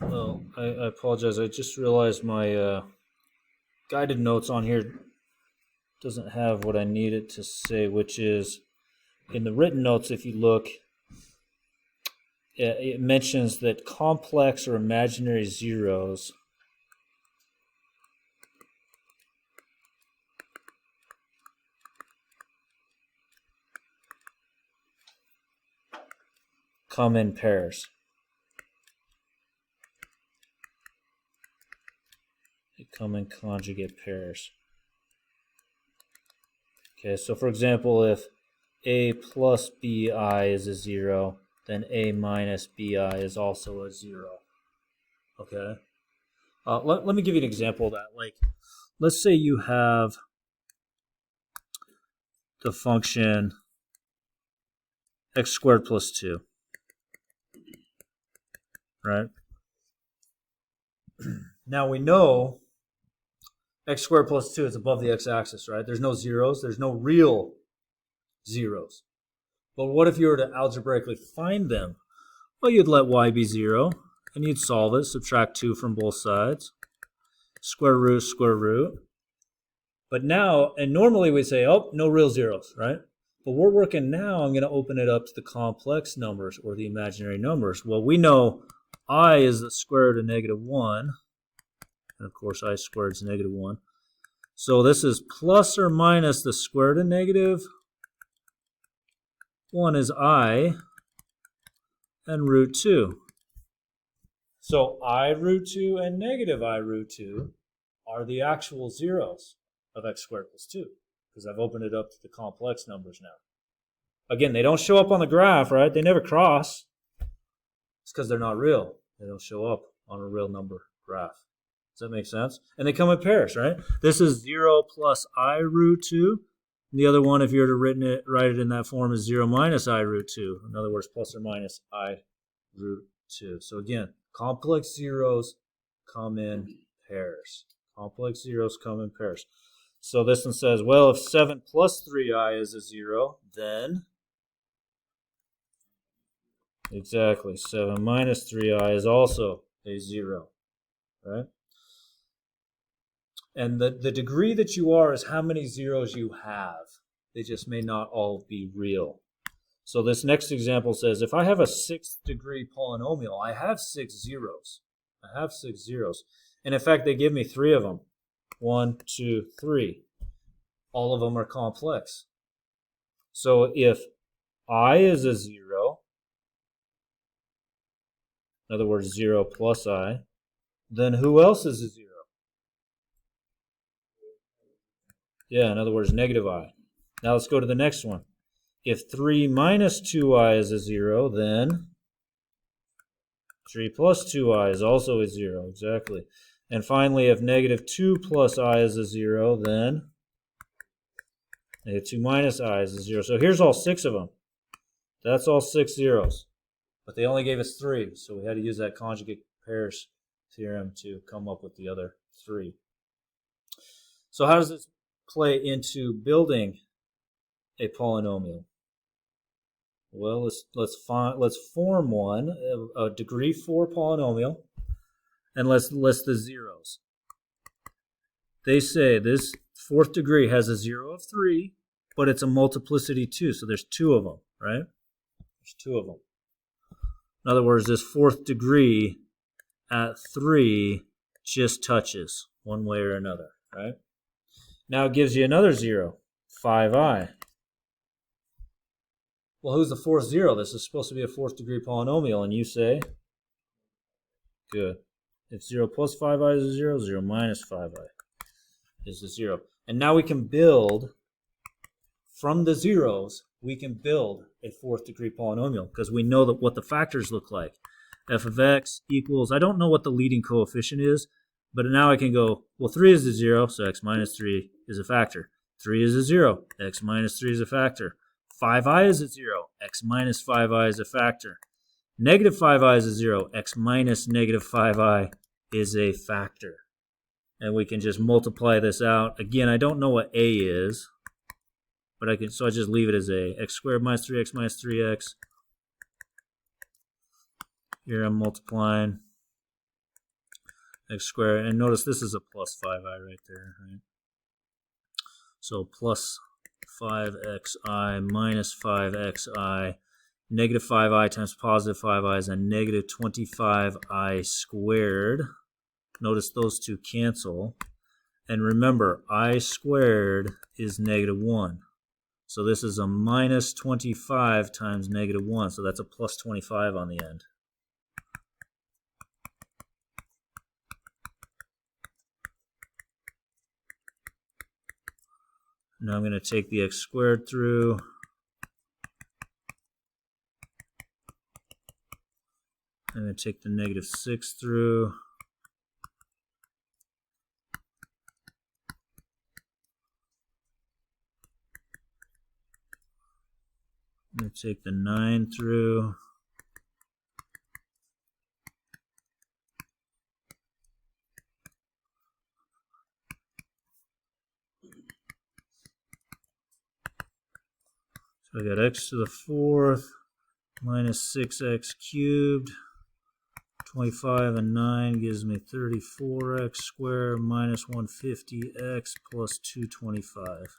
Well, I apologize. I just realized my guided notes on here doesn't have what I need it to say, which is in the written notes, if you look, it mentions that complex or imaginary zeros come in pairs. They come in conjugate pairs. Okay, so for example, if a plus bi is a 0, then a minus bi is also a 0. Okay? Let me give you an example of that. Like, let's say you have the function x squared plus 2, right? Now we know x squared plus 2 is above the x-axis, right? There's no zeros. There's no real zeros. But what if you were to algebraically find them? Well, you'd let y be 0, and you'd solve it, subtract 2 from both sides, square root. But now, and normally we'd say, oh, no real zeros, right? But we're working now, I'm going to open it up to the complex numbers or the imaginary numbers. Well, we know I is the square root of negative 1. And of course, I squared is negative 1. So this is plus or minus the square root of negative 1 is I, and root 2. So I root 2 and negative I root 2 are the actual zeros of x squared plus 2, because I've opened it up to the complex numbers now. Again, they don't show up on the graph, right? They never cross. It's because they're not real. They don't show up on a real number graph. Does that make sense? And they come in pairs, right? This is 0 plus I root 2. And the other one, if you were to write it in that form, is 0 minus I root 2. In other words, plus or minus I root 2. So again, complex zeros come in pairs. Complex zeros come in pairs. So this one says, well, if 7 plus 3i is a 0, then exactly 7 minus 3i is also a 0, right? And the degree that you are is how many zeros you have. They just may not all be real. So this next example says, if I have a 6th degree polynomial, I have 6 zeros. I have 6 zeros. And in fact, they give me 3 of them. 1, 2, 3. All of them are complex. So if I is a 0, in other words, 0 plus I, then who else is a 0? Yeah, in other words, negative I. Now let's go to the next one. If 3 minus 2i is a 0, then 3 plus 2i is also a 0, exactly. And finally, if negative 2 plus I is a 0, then negative 2 minus I is a 0. So here's all 6 of them. That's all 6 zeros. But they only gave us 3, so we had to use that conjugate pairs theorem to come up with the other 3. So how does this play into building a polynomial? Well, let's form one, a degree 4 polynomial, and let's list the zeros. They say this 4th degree has a 0 of 3, but it's a multiplicity 2, so there's 2 of them, right? There's 2 of them. In other words, this 4th degree at 3 just touches one way or another, right? Now it gives you another 0, 5i. Well, who's the 4th 0? This is supposed to be a 4th degree polynomial, and you say? Good. If 0 plus 5i is a 0, 0 minus 5i is a 0. And now we can build, from the zeros, we can build a 4th degree polynomial because we know that what the factors look like. F of x equals, I don't know what the leading coefficient is, but now I can go, well, 3 is a 0, so x minus 3 is a factor. 3 is a 0, x minus 3 is a factor. 5i is a 0, x minus 5i is a factor. Negative 5i is a 0, x minus negative 5i is a factor. And we can just multiply this out. Again, I don't know what a is, but I just leave it as a. X squared minus 3x minus 3x. Here I'm multiplying. x squared, and notice this is a plus 5i right there, right? So plus 5xi minus 5xi, negative 5i times positive 5i is a negative 25i squared. Notice those two cancel. And remember, I squared is negative 1. So this is a minus 25 times negative 1. So that's a plus 25 on the end. Now I'm going to take the x squared through. I'm going to take the negative 6 through. I'm going to take the 9 through. So I got x to the 4th minus 6x cubed. 25 and 9 gives me 34x squared minus 150x plus 225.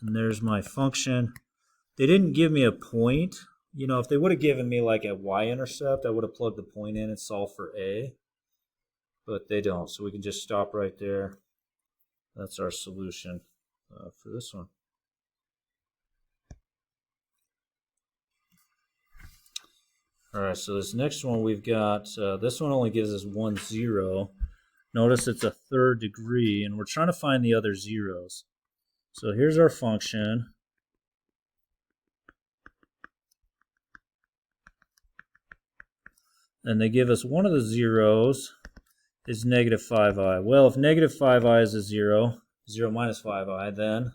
And there's my function. They didn't give me a point. You know, if they would have given me like a y-intercept, I would have plugged the point in and solved for a. But they don't, so we can just stop right there. That's our solution for this one. All right, so this next one we've got, this one only gives us 1 0. Notice it's a third degree, and we're trying to find the other zeros. So here's our function. And they give us one of the zeros is negative 5i. Well, if negative 5i is a 0, 0 minus 5i, then,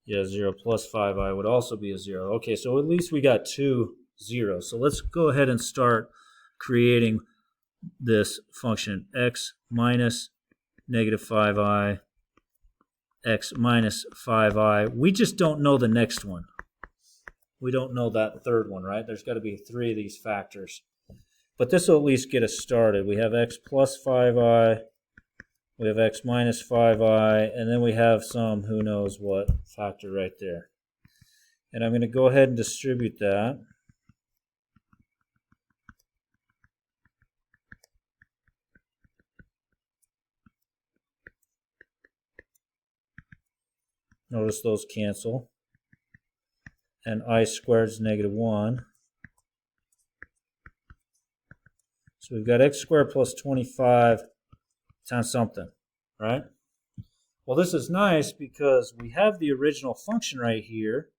yeah, 0 plus 5i would also be a 0. Okay, so at least we got 2 zeros. So let's go ahead and start creating this function, x minus negative 5i, x minus 5i. We just don't know the next one. We don't know that third one, right? There's got to be 3 of these factors. But this will at least get us started. We have x plus 5i, we have x minus 5i, and then we have some who knows what factor right there. And I'm going to go ahead and distribute that. Notice those cancel. And I squared is negative 1. So we've got x squared plus 25 times something, right? Well, this is nice because we have the original function right here.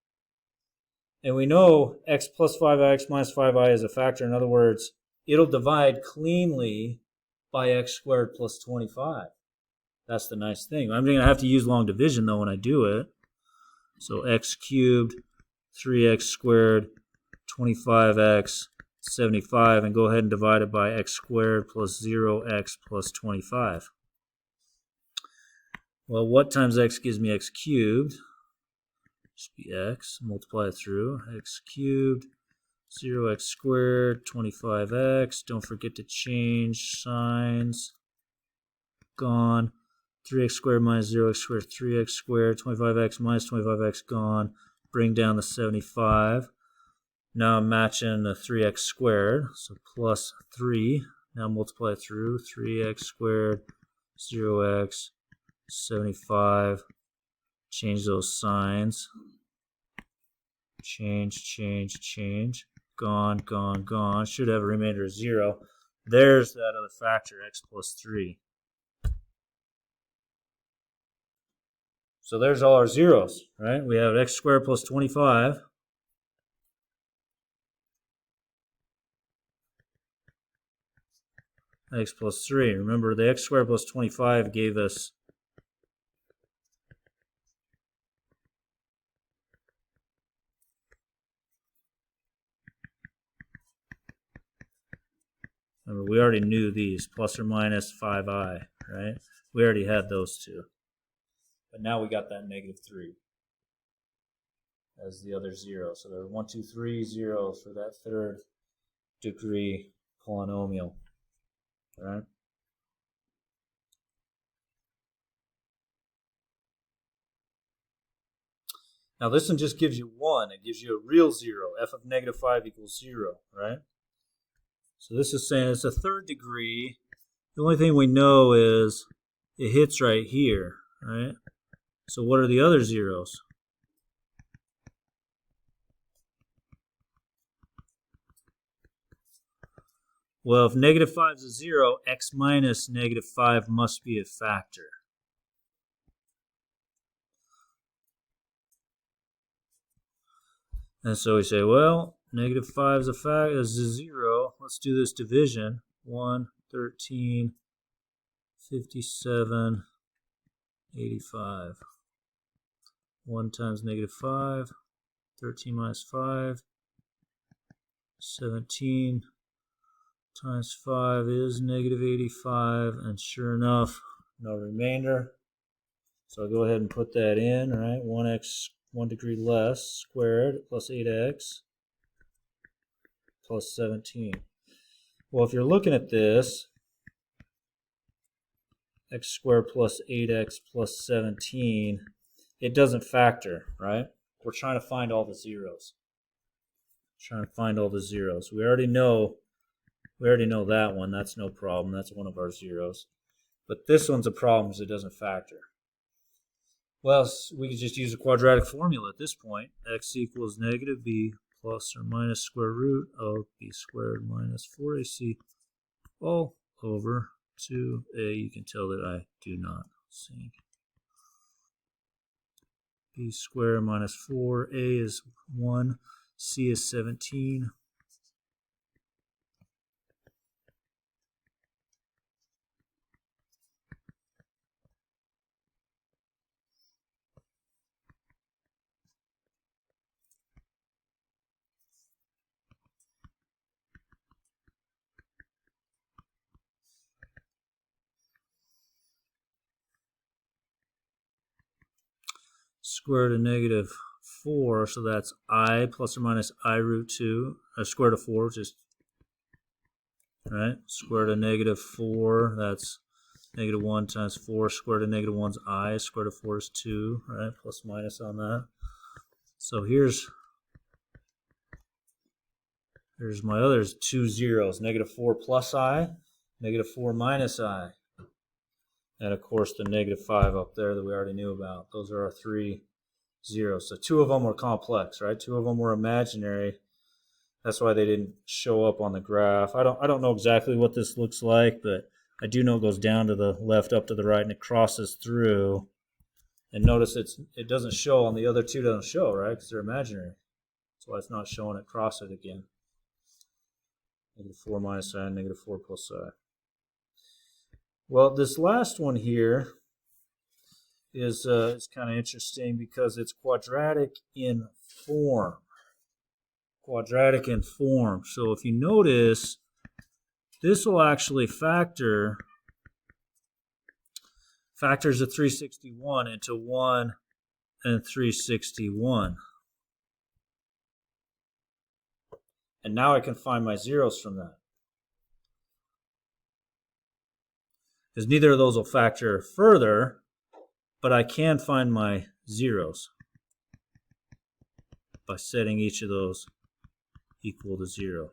And we know x plus 5i, x minus 5i is a factor. In other words, it'll divide cleanly by x squared plus 25. That's the nice thing. I'm going to have to use long division, though, when I do it. So x cubed, 3x squared, 25x, 75, and go ahead and divide it by x squared plus 0x plus 25. Well, what times x gives me x cubed? Just be x, multiply it through, x cubed, 0x squared, 25x. Don't forget to change signs. Gone. 3x squared minus 0x squared, 3x squared, 25x minus 25x gone. Bring down the 75. Now I'm matching the 3x squared, so plus 3. Now multiply through 3x squared, 0x, 75. Change those signs. Change, change, change. Gone, gone, gone. Should have a remainder of 0. There's that other factor, x plus 3. So there's all our zeros, right? We have x squared plus 25. X plus 3. Remember, the x squared plus 25 gave us remember, we already knew these, plus or minus 5i, right? We already had those two. But now we got that negative 3 as the other 0. So there are 1, 2, 3 zeros for that third degree polynomial. right? Now this one just gives you 1. It gives you a real 0. F of negative 5 equals 0, right? So this is saying it's a third degree. The only thing we know is it hits right here, right? So what are the other zeros? Well, if negative 5 is a 0, x minus negative 5 must be a factor. And so we say, well, negative 5 is a 0. Let's do this division. 1, 13, 57, 85. 1 times negative 5, 13 minus 5, 17 times 5 is negative 85, and sure enough, no remainder. So I'll go ahead and put that in, right? 1x, 1 degree less, squared, plus 8x, plus 17. Well, if you're looking at this, x squared plus 8x plus 17, it doesn't factor, right? We're trying to find all the zeros. Trying to find all the zeros. We already know that one. That's no problem. That's one of our zeros. But this one's a problem because it doesn't factor. Well, we could just use a quadratic formula at this point. X equals negative b plus or minus square root of b squared minus 4ac all over 2a. You can tell that I do not sink. B squared minus 4a is 1. C is 17. Square root of negative 4, so that's I plus or minus I root 2. Square root of 4, just, right? Square root of negative 4, that's negative 1 times 4. Square root of negative 1 is I. Square root of 4 is 2, right? Plus minus on that. So here's my other 2 zeros. Negative 4 plus I, negative 4 minus I. And of course the negative 5 up there that we already knew about. Those are our 3 zeros. So 2 of them were complex, right? 2 of them were imaginary. That's why they didn't show up on the graph. I don't know exactly what this looks like, but I do know it goes down to the left, up to the right, and it crosses through. And notice it doesn't show on the other 2, doesn't show, right? Because they're imaginary. That's why it's not showing it cross it again. Negative 4 minus I, negative 4 plus I. Well, this last one here is kind of interesting because it's quadratic in form. Quadratic in form. So if you notice, this will actually factors a 361 into 1 and 361. And now I can find my zeros from that. Because neither of those will factor further, but I can find my zeros by setting each of those equal to 0.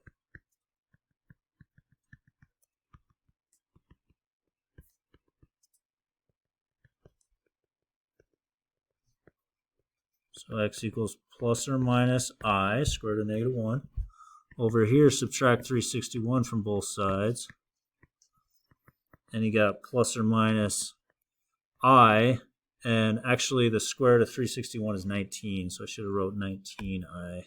So x equals plus or minus I, square root of negative 1. Over here, subtract 361 from both sides. And you got plus or minus I. And actually, the square root of 361 is 19, so I should have wrote 19I.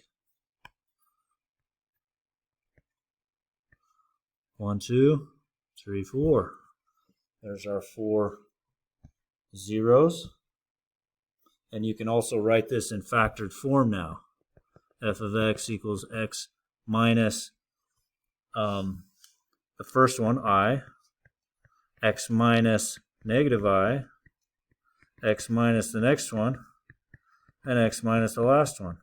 1, 2, 3, 4. There's our 4 zeros. And you can also write this in factored form now. F of x equals x minus the first one, I, x minus negative I, x minus the next one, and x minus the last one.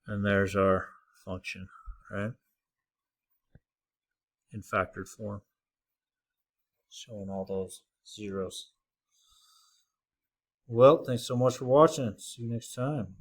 And there's our function, right? In factored form. Showing all those zeros. Well, thanks so much for watching. See you next time.